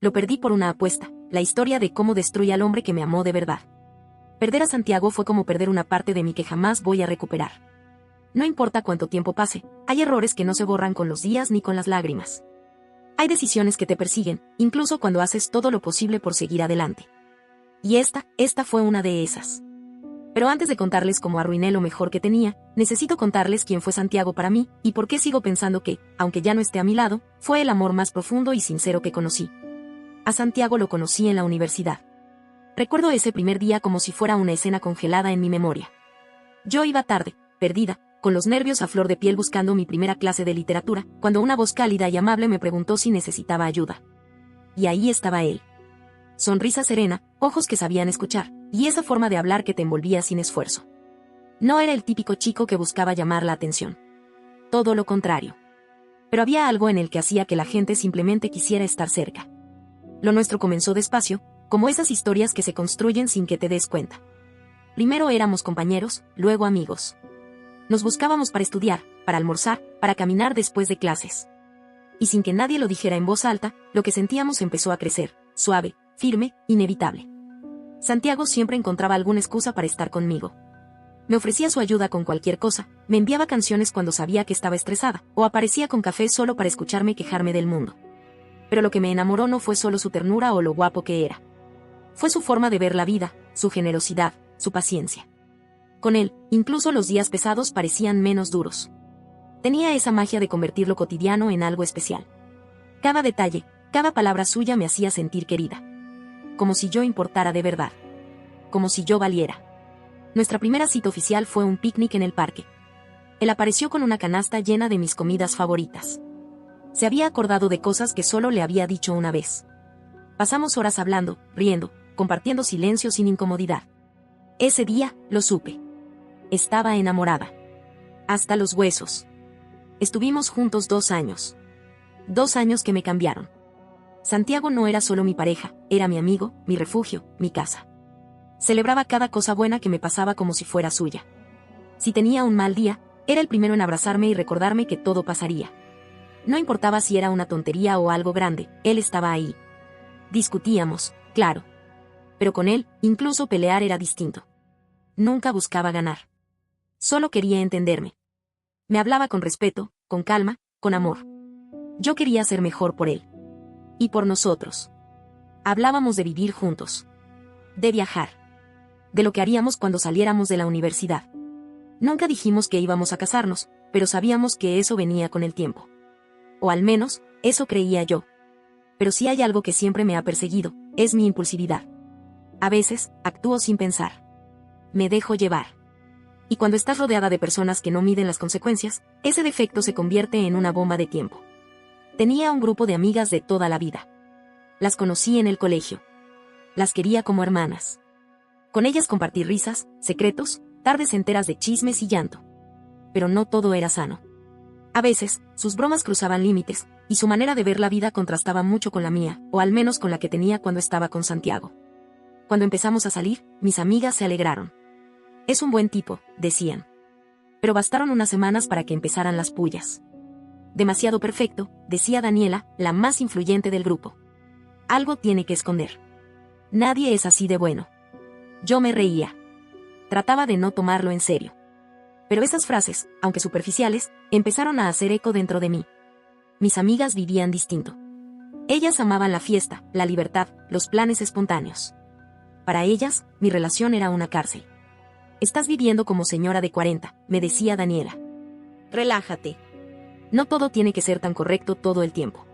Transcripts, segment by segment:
Lo perdí por una apuesta, la historia de cómo destruye al hombre que me amó de verdad. Perder a Santiago fue como perder una parte de mí que jamás voy a recuperar. No importa cuánto tiempo pase, hay errores que no se borran con los días ni con las lágrimas. Hay decisiones que te persiguen, incluso cuando haces todo lo posible por seguir adelante. Y esta fue una de esas. Pero antes de contarles cómo arruiné lo mejor que tenía, necesito contarles quién fue Santiago para mí, y por qué sigo pensando que, aunque ya no esté a mi lado, fue el amor más profundo y sincero que conocí. A Santiago lo conocí en la universidad. Recuerdo ese primer día como si fuera una escena congelada en mi memoria. Yo iba tarde, perdida, con los nervios a flor de piel buscando mi primera clase de literatura, cuando una voz cálida y amable me preguntó si necesitaba ayuda. Y ahí estaba él. Sonrisa serena, ojos que sabían escuchar, y esa forma de hablar que te envolvía sin esfuerzo. No era el típico chico que buscaba llamar la atención. Todo lo contrario. Pero había algo en el que hacía que la gente simplemente quisiera estar cerca. Lo nuestro comenzó despacio, como esas historias que se construyen sin que te des cuenta. Primero éramos compañeros, luego amigos. Nos buscábamos para estudiar, para almorzar, para caminar después de clases. Y sin que nadie lo dijera en voz alta, lo que sentíamos empezó a crecer, suave, firme, inevitable. Santiago siempre encontraba alguna excusa para estar conmigo. Me ofrecía su ayuda con cualquier cosa, me enviaba canciones cuando sabía que estaba estresada, o aparecía con café solo para escucharme quejarme del mundo. Pero lo que me enamoró no fue solo su ternura o lo guapo que era. Fue su forma de ver la vida, su generosidad, su paciencia. Con él, incluso los días pesados parecían menos duros. Tenía esa magia de convertir lo cotidiano en algo especial. Cada detalle, cada palabra suya me hacía sentir querida. Como si yo importara de verdad. Como si yo valiera. Nuestra primera cita oficial fue un picnic en el parque. Él apareció con una canasta llena de mis comidas favoritas. Se había acordado de cosas que solo le había dicho una vez. Pasamos horas hablando, riendo, compartiendo silencio sin incomodidad. Ese día, lo supe. Estaba enamorada. Hasta los huesos. Estuvimos juntos 2 años. 2 años que me cambiaron. Santiago no era solo mi pareja, era mi amigo, mi refugio, mi casa. Celebraba cada cosa buena que me pasaba como si fuera suya. Si tenía un mal día, era el primero en abrazarme y recordarme que todo pasaría. No importaba si era una tontería o algo grande, él estaba ahí. Discutíamos, claro. Pero con él, incluso pelear era distinto. Nunca buscaba ganar. Solo quería entenderme. Me hablaba con respeto, con calma, con amor. Yo quería ser mejor por él. Y por nosotros. Hablábamos de vivir juntos. De viajar. De lo que haríamos cuando saliéramos de la universidad. Nunca dijimos que íbamos a casarnos, pero sabíamos que eso venía con el tiempo. O al menos, eso creía yo. Pero si hay algo que siempre me ha perseguido, es mi impulsividad. A veces, actúo sin pensar. Me dejo llevar. Y cuando estás rodeada de personas que no miden las consecuencias, ese defecto se convierte en una bomba de tiempo. Tenía un grupo de amigas de toda la vida. Las conocí en el colegio. Las quería como hermanas. Con ellas compartí risas, secretos, tardes enteras de chismes y llanto. Pero no todo era sano. A veces, sus bromas cruzaban límites, y su manera de ver la vida contrastaba mucho con la mía, o al menos con la que tenía cuando estaba con Santiago. Cuando empezamos a salir, mis amigas se alegraron. Es un buen tipo, decían. Pero bastaron unas semanas para que empezaran las pullas. Demasiado perfecto, decía Daniela, la más influyente del grupo. Algo tiene que esconder. Nadie es así de bueno. Yo me reía. Trataba de no tomarlo en serio. Pero esas frases, aunque superficiales, empezaron a hacer eco dentro de mí. Mis amigas vivían distinto. Ellas amaban la fiesta, la libertad, los planes espontáneos. Para ellas, mi relación era una cárcel. Estás viviendo como señora de 40, me decía Daniela. Relájate. No todo tiene que ser tan correcto todo el tiempo.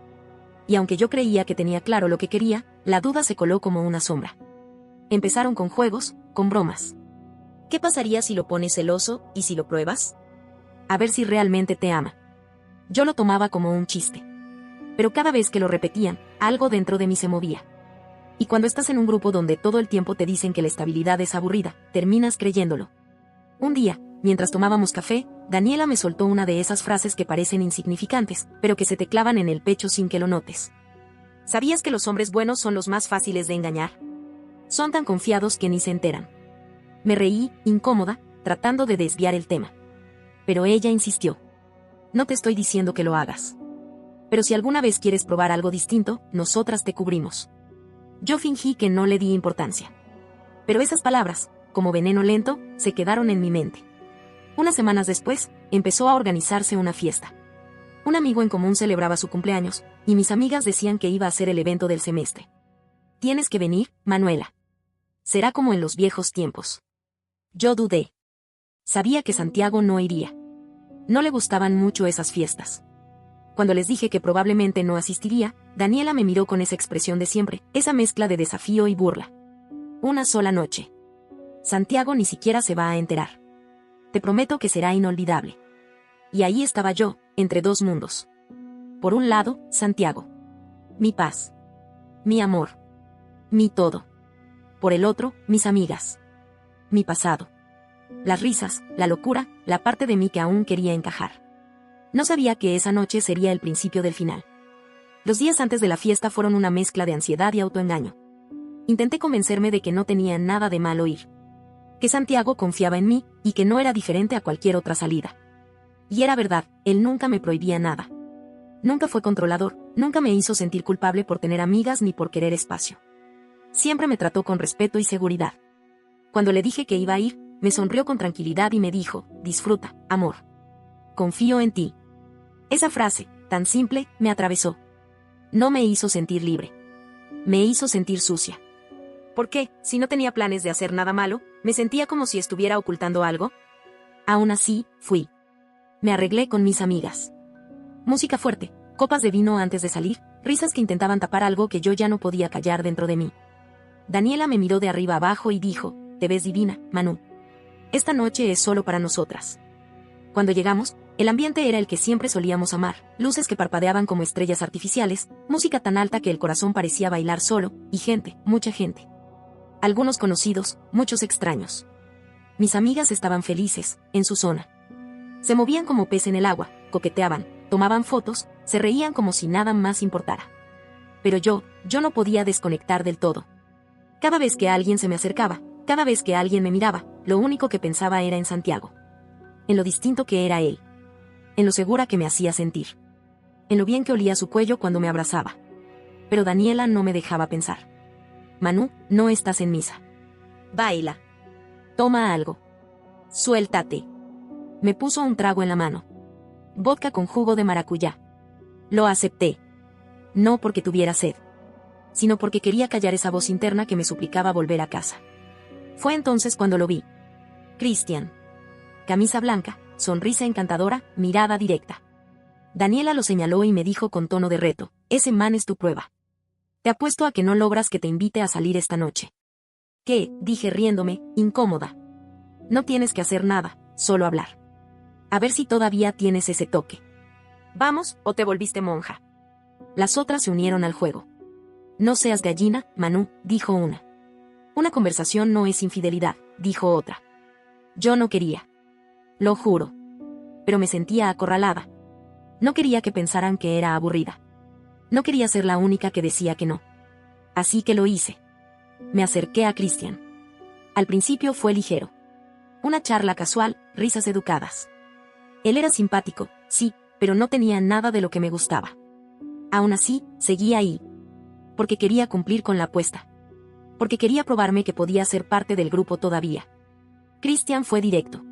Y aunque yo creía que tenía claro lo que quería, la duda se coló como una sombra. Empezaron con juegos, con bromas. ¿Qué pasaría si lo pones celoso, y si lo pruebas? A ver si realmente te ama. Yo lo tomaba como un chiste. Pero cada vez que lo repetían, algo dentro de mí se movía. Y cuando estás en un grupo donde todo el tiempo te dicen que la estabilidad es aburrida, terminas creyéndolo. Un día, mientras tomábamos café, Daniela me soltó una de esas frases que parecen insignificantes, pero que se te clavan en el pecho sin que lo notes. ¿Sabías que los hombres buenos son los más fáciles de engañar? Son tan confiados que ni se enteran. Me reí, incómoda, tratando de desviar el tema. Pero ella insistió. No te estoy diciendo que lo hagas. Pero si alguna vez quieres probar algo distinto, nosotras te cubrimos. Yo fingí que no le di importancia. Pero esas palabras, como veneno lento, se quedaron en mi mente. Unas semanas después, empezó a organizarse una fiesta. Un amigo en común celebraba su cumpleaños, y mis amigas decían que iba a ser el evento del semestre. Tienes que venir, Manuela. Será como en los viejos tiempos. Yo dudé. Sabía que Santiago no iría. No le gustaban mucho esas fiestas. Cuando les dije que probablemente no asistiría, Daniela me miró con esa expresión de siempre, esa mezcla de desafío y burla. Una sola noche. Santiago ni siquiera se va a enterar. Te prometo que será inolvidable. Y ahí estaba yo, entre dos mundos. Por un lado, Santiago. Mi paz. Mi amor. Mi todo. Por el otro, mis amigas. Mi pasado. Las risas, la locura, la parte de mí que aún quería encajar. No sabía que esa noche sería el principio del final. Los días antes de la fiesta fueron una mezcla de ansiedad y autoengaño. Intenté convencerme de que no tenía nada de malo ir. Que Santiago confiaba en mí, y que no era diferente a cualquier otra salida. Y era verdad, él nunca me prohibía nada. Nunca fue controlador, nunca me hizo sentir culpable por tener amigas ni por querer espacio. Siempre me trató con respeto y seguridad. Cuando le dije que iba a ir, me sonrió con tranquilidad y me dijo, disfruta, amor. Confío en ti. Esa frase, tan simple, me atravesó. No me hizo sentir libre. Me hizo sentir sucia. ¿Por qué, si no tenía planes de hacer nada malo, me sentía como si estuviera ocultando algo? Aún así, fui. Me arreglé con mis amigas. Música fuerte, copas de vino antes de salir, risas que intentaban tapar algo que yo ya no podía callar dentro de mí. Daniela me miró de arriba abajo y dijo, te ves divina, Manu. Esta noche es solo para nosotras. Cuando llegamos, el ambiente era el que siempre solíamos amar, luces que parpadeaban como estrellas artificiales, música tan alta que el corazón parecía bailar solo, y gente, mucha gente. Algunos conocidos, muchos extraños. Mis amigas estaban felices, en su zona. Se movían como pez en el agua, coqueteaban, tomaban fotos, se reían como si nada más importara. Pero yo no podía desconectar del todo. Cada vez que alguien se me acercaba, cada vez que alguien me miraba, lo único que pensaba era en Santiago. En lo distinto que era él. En lo segura que me hacía sentir. En lo bien que olía su cuello cuando me abrazaba. Pero Daniela no me dejaba pensar. Manu, no estás en misa. Baila. Toma algo. Suéltate. Me puso un trago en la mano. Vodka con jugo de maracuyá. Lo acepté. No porque tuviera sed, sino porque quería callar esa voz interna que me suplicaba volver a casa. Fue entonces cuando lo vi. Cristian. Camisa blanca, sonrisa encantadora, mirada directa. Daniela lo señaló y me dijo con tono de reto, ese man es tu prueba. Te apuesto a que no logras que te invite a salir esta noche. ¿Qué? Dije riéndome, incómoda. No tienes que hacer nada, solo hablar. A ver si todavía tienes ese toque. Vamos, o te volviste monja. Las otras se unieron al juego. No seas gallina, Manu, dijo una. Una conversación no es infidelidad, dijo otra. Yo no quería. Lo juro. Pero me sentía acorralada. No quería que pensaran que era aburrida. No quería ser la única que decía que no. Así que lo hice. Me acerqué a Cristian. Al principio fue ligero. Una charla casual, risas educadas. Él era simpático, sí, pero no tenía nada de lo que me gustaba. Aún así, seguía ahí. Porque quería cumplir con la apuesta. Porque quería probarme que podía ser parte del grupo todavía. Cristian fue directo.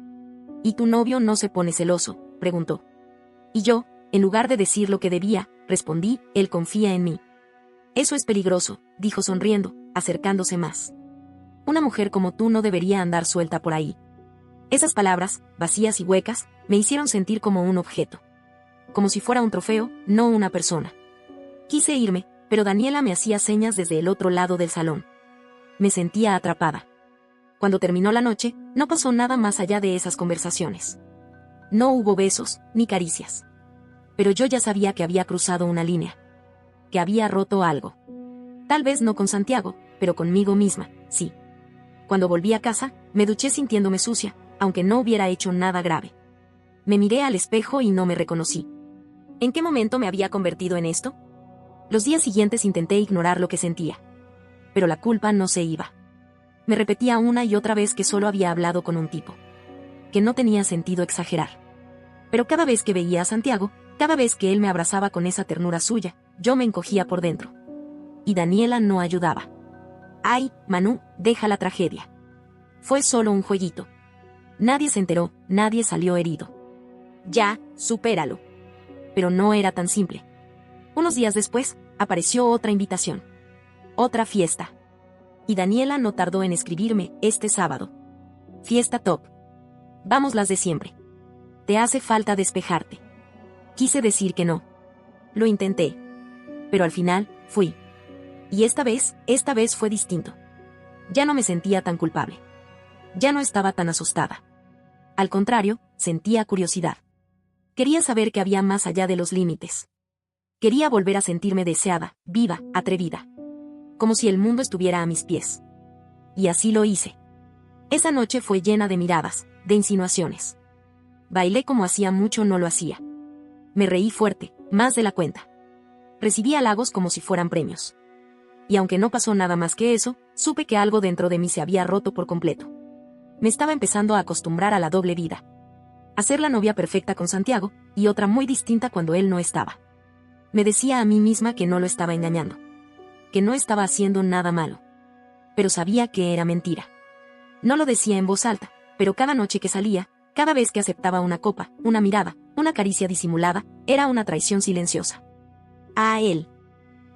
¿Y tu novio no se pone celoso?, preguntó. Y yo, en lugar de decir lo que debía, respondí, él confía en mí. Eso es peligroso, dijo sonriendo, acercándose más. Una mujer como tú no debería andar suelta por ahí. Esas palabras, vacías y huecas, me hicieron sentir como un objeto. Como si fuera un trofeo, no una persona. Quise irme, pero Daniela me hacía señas desde el otro lado del salón. Me sentía atrapada. Cuando terminó la noche, no pasó nada más allá de esas conversaciones. No hubo besos, ni caricias. Pero yo ya sabía que había cruzado una línea. Que había roto algo. Tal vez no con Santiago, pero conmigo misma, sí. Cuando volví a casa, me duché sintiéndome sucia, aunque no hubiera hecho nada grave. Me miré al espejo y no me reconocí. ¿En qué momento me había convertido en esto? Los días siguientes intenté ignorar lo que sentía. Pero la culpa no se iba. Me repetía una y otra vez que solo había hablado con un tipo. Que no tenía sentido exagerar. Pero cada vez que veía a Santiago, Cada vez que él me abrazaba con esa ternura suya, yo me encogía por dentro. Y Daniela no ayudaba. Ay, Manu, deja la tragedia. Fue solo un jueguito. Nadie se enteró, nadie salió herido. Ya, supéralo. Pero no era tan simple. Unos días después, apareció otra invitación. Otra fiesta. Y Daniela no tardó en escribirme, este sábado. Fiesta top. Vamos las de siempre. Te hace falta despejarte. Quise decir que no. Lo intenté. Pero al final, fui. Y esta vez fue distinto. Ya no me sentía tan culpable. Ya no estaba tan asustada. Al contrario, sentía curiosidad. Quería saber qué había más allá de los límites. Quería volver a sentirme deseada, viva, atrevida. Como si el mundo estuviera a mis pies. Y así lo hice. Esa noche fue llena de miradas, de insinuaciones. Bailé como hacía mucho no lo hacía. Me reí fuerte, más de la cuenta. Recibí halagos como si fueran premios. Y aunque no pasó nada más que eso, supe que algo dentro de mí se había roto por completo. Me estaba empezando a acostumbrar a la doble vida. A ser la novia perfecta con Santiago, y otra muy distinta cuando él no estaba. Me decía a mí misma que no lo estaba engañando. Que no estaba haciendo nada malo. Pero sabía que era mentira. No lo decía en voz alta, pero cada noche que salía, cada vez que aceptaba una copa, una mirada, una caricia disimulada, era una traición silenciosa. A él.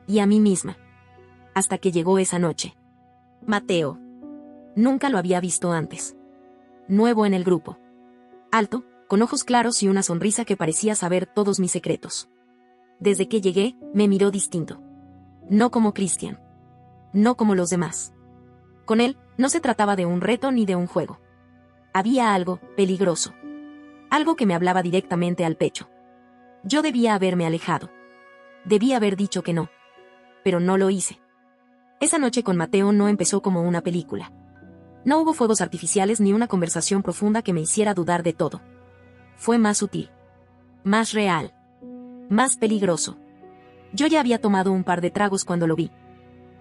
Y a mí misma. Hasta que llegó esa noche. Mateo. Nunca lo había visto antes. Nuevo en el grupo. Alto, con ojos claros y una sonrisa que parecía saber todos mis secretos. Desde que llegué, me miró distinto. No como Cristian. No como los demás. Con él, no se trataba de un reto ni de un juego. Había algo peligroso. Algo que me hablaba directamente al pecho. Yo debía haberme alejado. Debía haber dicho que no. Pero no lo hice. Esa noche con Mateo no empezó como una película. No hubo fuegos artificiales ni una conversación profunda que me hiciera dudar de todo. Fue más sutil. Más real. Más peligroso. Yo ya había tomado un par de tragos cuando lo vi.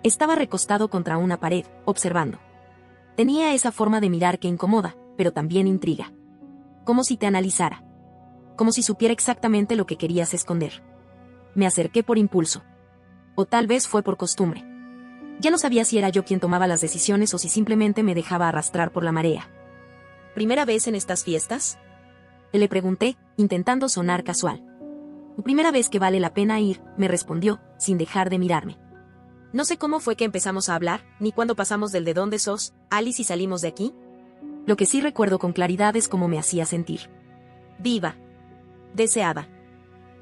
Estaba recostado contra una pared, observando. Tenía esa forma de mirar que incomoda, pero también intriga. Como si te analizara. Como si supiera exactamente lo que querías esconder. Me acerqué por impulso. O tal vez fue por costumbre. Ya no sabía si era yo quien tomaba las decisiones o si simplemente me dejaba arrastrar por la marea. ¿Primera vez en estas fiestas? Le pregunté, intentando sonar casual. Primera vez que vale la pena ir, me respondió, sin dejar de mirarme. No sé cómo fue que empezamos a hablar, ni cuándo pasamos del de dónde sos, Alice, y salimos de aquí. Lo que sí recuerdo con claridad es cómo me hacía sentir. Viva. Deseada.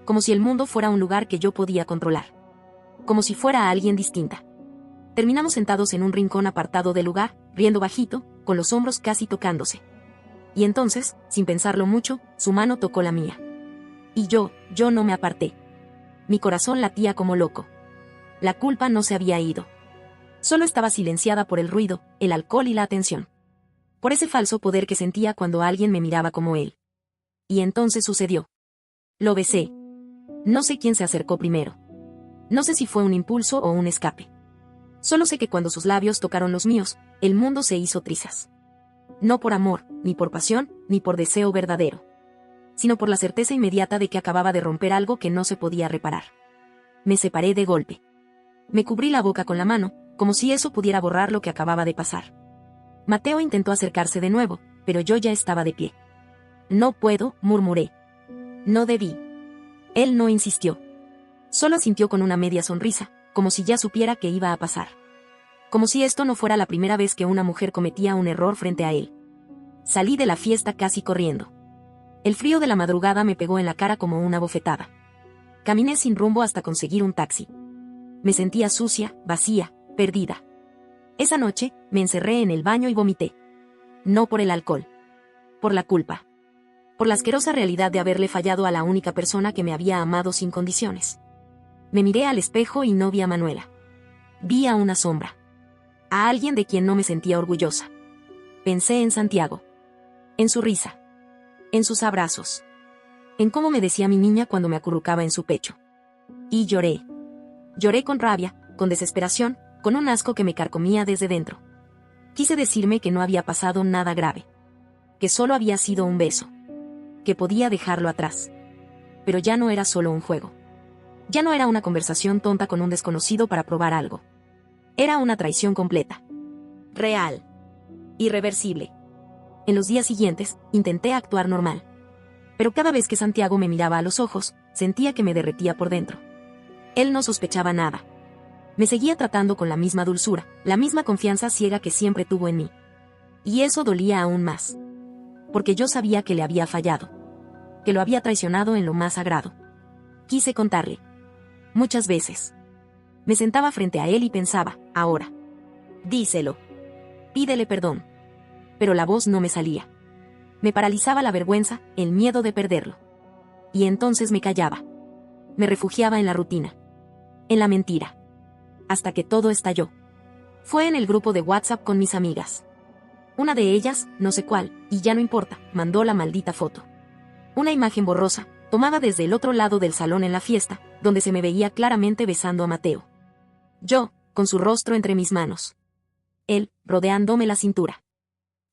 Como si el mundo fuera un lugar que yo podía controlar. Como si fuera alguien distinta. Terminamos sentados en un rincón apartado del lugar, riendo bajito, con los hombros casi tocándose. Y entonces, sin pensarlo mucho, su mano tocó la mía. Y yo no me aparté. Mi corazón latía como loco. La culpa no se había ido. Solo estaba silenciada por el ruido, el alcohol y la atención. Por ese falso poder que sentía cuando alguien me miraba como él. Y entonces sucedió. Lo besé. No sé quién se acercó primero. No sé si fue un impulso o un escape. Solo sé que cuando sus labios tocaron los míos, el mundo se hizo trizas. No por amor, ni por pasión, ni por deseo verdadero. Sino por la certeza inmediata de que acababa de romper algo que no se podía reparar. Me separé de golpe. Me cubrí la boca con la mano, como si eso pudiera borrar lo que acababa de pasar. Mateo intentó acercarse de nuevo, pero yo ya estaba de pie. No puedo, murmuré. No debí. Él no insistió. Solo asintió con una media sonrisa, como si ya supiera que iba a pasar. Como si esto no fuera la primera vez que una mujer cometía un error frente a él. Salí de la fiesta casi corriendo. El frío de la madrugada me pegó en la cara como una bofetada. Caminé sin rumbo hasta conseguir un taxi. Me sentía sucia, vacía, perdida. Esa noche, me encerré en el baño y vomité. No por el alcohol. Por la culpa. Por la asquerosa realidad de haberle fallado a la única persona que me había amado sin condiciones. Me miré al espejo y no vi a Manuela. Vi a una sombra. A alguien de quien no me sentía orgullosa. Pensé en Santiago. En su risa. En sus abrazos. En cómo me decía mi niña cuando me acurrucaba en su pecho. Y lloré. Lloré con rabia, con desesperación, con un asco que me carcomía desde dentro. Quise decirme que no había pasado nada grave. Que solo había sido un beso. Que podía dejarlo atrás. pero ya no era solo un juego. Ya no era una conversación tonta con un desconocido para probar algo. Era una traición completa. Real. Irreversible. En los días siguientes, intenté actuar normal. Pero cada vez que Santiago me miraba a los ojos, sentía que me derretía por dentro. Él no sospechaba nada. Me seguía tratando con la misma dulzura, la misma confianza ciega que siempre tuvo en mí. Y eso dolía aún más. Porque yo sabía que le había fallado. Que lo había traicionado en lo más sagrado. Quise contarle. Muchas veces. Me sentaba frente a él y pensaba, ahora. Díselo. Pídele perdón. Pero la voz no me salía. Me paralizaba la vergüenza, el miedo de perderlo. Y entonces me callaba. Me refugiaba en la rutina. En la mentira. Hasta que todo estalló. Fue en el grupo de WhatsApp con mis amigas. Una de ellas, no sé cuál, y ya no importa, mandó la maldita foto. Una imagen borrosa, tomada desde el otro lado del salón en la fiesta, donde se me veía claramente besando a Mateo. Yo, con su rostro entre mis manos. Él, rodeándome la cintura.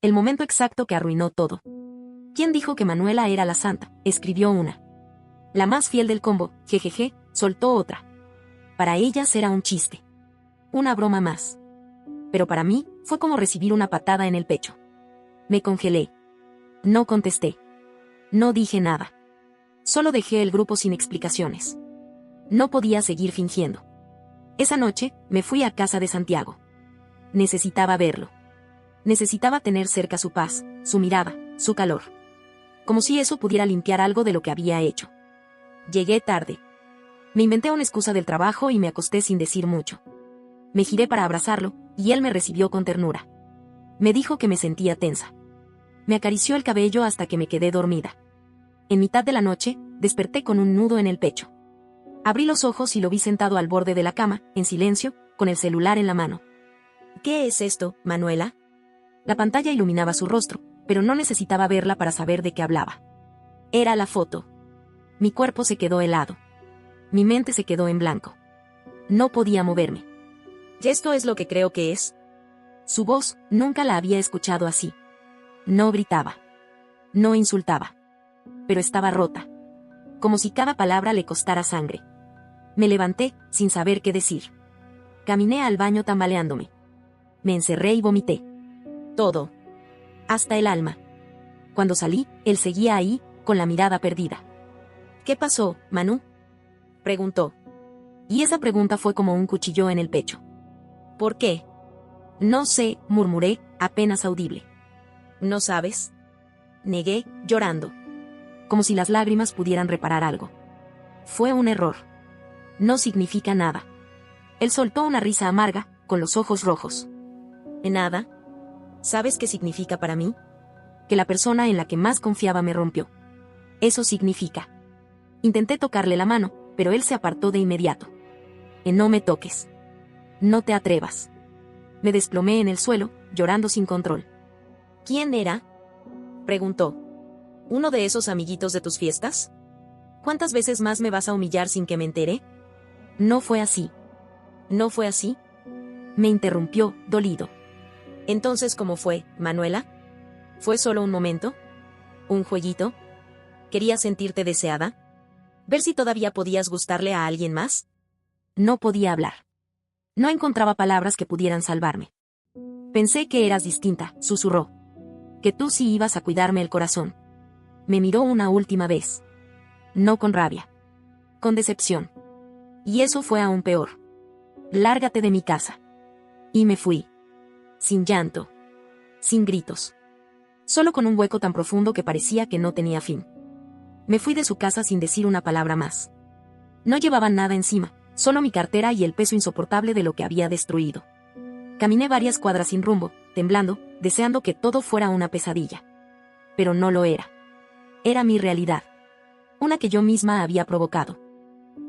El momento exacto que arruinó todo. ¿Quién dijo que Manuela era la santa?, escribió una. La más fiel del combo, jejeje, soltó otra. Para ellas era un chiste. Una broma más. Pero para mí, fue como recibir una patada en el pecho. Me congelé. No contesté. No dije nada. Solo dejé el grupo sin explicaciones. No podía seguir fingiendo. Esa noche, me fui a casa de Santiago. Necesitaba verlo. Necesitaba tener cerca su paz, su mirada, su calor. Como si eso pudiera limpiar algo de lo que había hecho. Llegué tarde. Me inventé una excusa del trabajo y me acosté sin decir mucho. Me giré para abrazarlo, y él me recibió con ternura. Me dijo que me sentía tensa. Me acarició el cabello hasta que me quedé dormida. En mitad de la noche, desperté con un nudo en el pecho. Abrí los ojos y lo vi sentado al borde de la cama, en silencio, con el celular en la mano. ¿Qué es esto, Manuela? La pantalla iluminaba su rostro, pero no necesitaba verla para saber de qué hablaba. Era la foto. Mi cuerpo se quedó helado. Mi mente se quedó en blanco. No podía moverme. ¿Y esto es lo que creo que es? Su voz, nunca la había escuchado así. No gritaba. No insultaba. Pero estaba rota. Como si cada palabra le costara sangre. Me levanté, sin saber qué decir. Caminé al baño tambaleándome. Me encerré y vomité. Todo. Hasta el alma. Cuando salí, él seguía ahí, con la mirada perdida. ¿Qué pasó, Manu?, preguntó. Y esa pregunta fue como un cuchillo en el pecho. ¿Por qué? No sé, murmuré, apenas audible. ¿No sabes? Negué, llorando. Como si las lágrimas pudieran reparar algo. Fue un error. No significa nada. Él soltó una risa amarga, con los ojos rojos. ¿Nada? ¿Sabes qué significa para mí? Que la persona en la que más confiaba me rompió. Eso significa. Intenté tocarle la mano, pero él se apartó de inmediato. No me toques. No te atrevas. Me desplomé en el suelo, llorando sin control. ¿Quién era?, preguntó. ¿Uno de esos amiguitos de tus fiestas? ¿Cuántas veces más me vas a humillar sin que me entere? No fue así. ¿No fue así?, me interrumpió, dolido. Entonces, ¿cómo fue, Manuela? ¿Fue solo un momento? ¿Un jueguito? ¿Querías sentirte deseada? ¿Ver si todavía podías gustarle a alguien más? No podía hablar. No encontraba palabras que pudieran salvarme. Pensé que eras distinta, susurró. Que tú sí ibas a cuidarme el corazón. Me miró una última vez. No con rabia. Con decepción. Y eso fue aún peor. Lárgate de mi casa. Y me fui. Sin llanto. Sin gritos. Solo con un hueco tan profundo que parecía que no tenía fin. Me fui de su casa sin decir una palabra más. No llevaba nada encima, solo mi cartera y el peso insoportable de lo que había destruido. Caminé varias cuadras sin rumbo, temblando, deseando que todo fuera una pesadilla. Pero no lo era. Era mi realidad. Una que yo misma había provocado.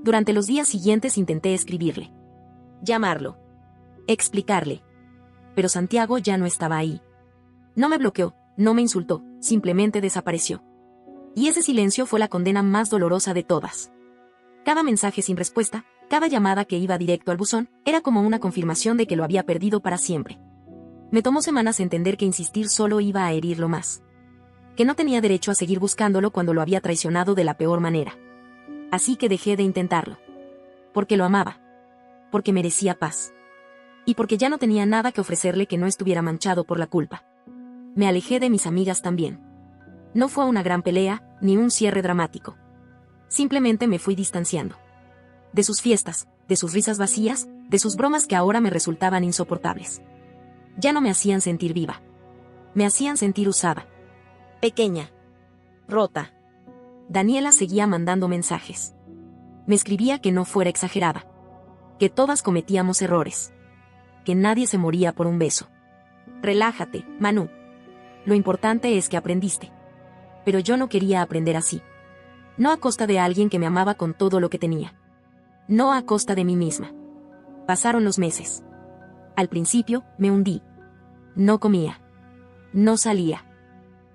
Durante los días siguientes intenté escribirle. Llamarlo. Explicarle. Pero Santiago ya no estaba ahí. No me bloqueó, no me insultó, simplemente desapareció. Y ese silencio fue la condena más dolorosa de todas. Cada mensaje sin respuesta, cada llamada que iba directo al buzón, era como una confirmación de que lo había perdido para siempre. Me tomó semanas entender que insistir solo iba a herirlo más. Que no tenía derecho a seguir buscándolo cuando lo había traicionado de la peor manera. Así que dejé de intentarlo. Porque lo amaba. Porque merecía paz. Y porque ya no tenía nada que ofrecerle que no estuviera manchado por la culpa. Me alejé de mis amigas también. No fue una gran pelea, ni un cierre dramático. Simplemente me fui distanciando. De sus fiestas, de sus risas vacías, de sus bromas que ahora me resultaban insoportables. Ya no me hacían sentir viva. Me hacían sentir usada. Pequeña. Rota. Daniela seguía mandando mensajes. Me escribía que no fuera exagerada. Que todas cometíamos errores. Que nadie se moría por un beso. Relájate, Manu. Lo importante es que aprendiste. Pero yo no quería aprender así. No a costa de alguien que me amaba con todo lo que tenía. No a costa de mí misma. Pasaron los meses. Al principio, me hundí. No comía. No salía.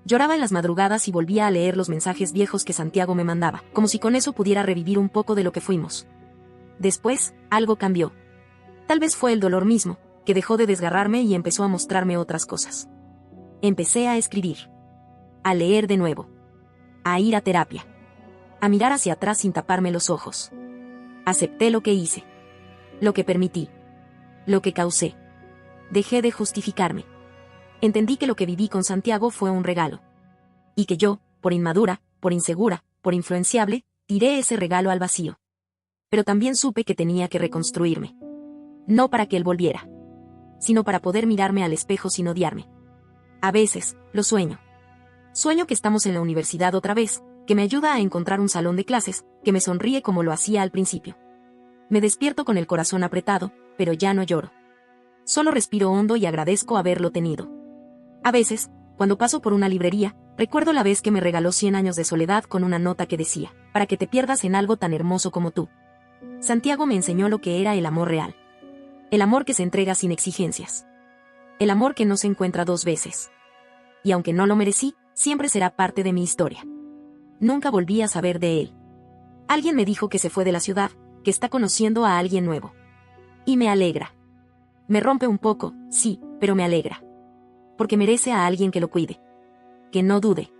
Lloraba en las madrugadas y volvía a leer los mensajes viejos que Santiago me mandaba, como si con eso pudiera revivir un poco de lo que fuimos. Después, algo cambió. Tal vez fue el dolor mismo, que dejó de desgarrarme y empezó a mostrarme otras cosas. Empecé a escribir. A leer de nuevo. A ir a terapia. A mirar hacia atrás sin taparme los ojos. Acepté lo que hice. Lo que permití. Lo que causé. Dejé de justificarme. Entendí que lo que viví con Santiago fue un regalo. Y que yo, por inmadura, por insegura, por influenciable, tiré ese regalo al vacío. Pero también supe que tenía que reconstruirme. No para que él volviera, sino para poder mirarme al espejo sin odiarme. A veces, lo sueño. Sueño que estamos en la universidad otra vez, que me ayuda a encontrar un salón de clases, que me sonríe como lo hacía al principio. Me despierto con el corazón apretado, pero ya no lloro. Solo respiro hondo y agradezco haberlo tenido. A veces, cuando paso por una librería, recuerdo la vez que me regaló 100 años de soledad con una nota que decía, para que te pierdas en algo tan hermoso como tú. Santiago me enseñó lo que era el amor real. El amor que se entrega sin exigencias. El amor que no se encuentra dos veces. Y aunque no lo merecí, siempre será parte de mi historia. Nunca volví a saber de él. Alguien me dijo que se fue de la ciudad, que está conociendo a alguien nuevo. Y me alegra. Me rompe un poco, sí, pero me alegra. Porque merece a alguien que lo cuide. Que no dude.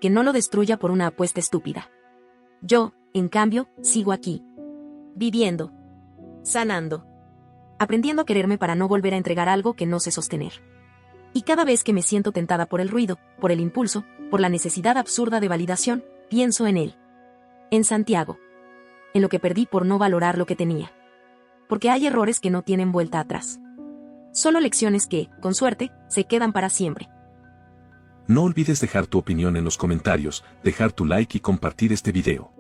Que no lo destruya por una apuesta estúpida. Yo, en cambio, sigo aquí. Viviendo. Sanando. Aprendiendo a quererme para no volver a entregar algo que no sé sostener. Y cada vez que me siento tentada por el ruido, por el impulso, por la necesidad absurda de validación, pienso en él. En Santiago. En lo que perdí por no valorar lo que tenía. Porque hay errores que no tienen vuelta atrás. Solo lecciones que, con suerte, se quedan para siempre. No olvides dejar tu opinión en los comentarios, dejar tu like y compartir este video.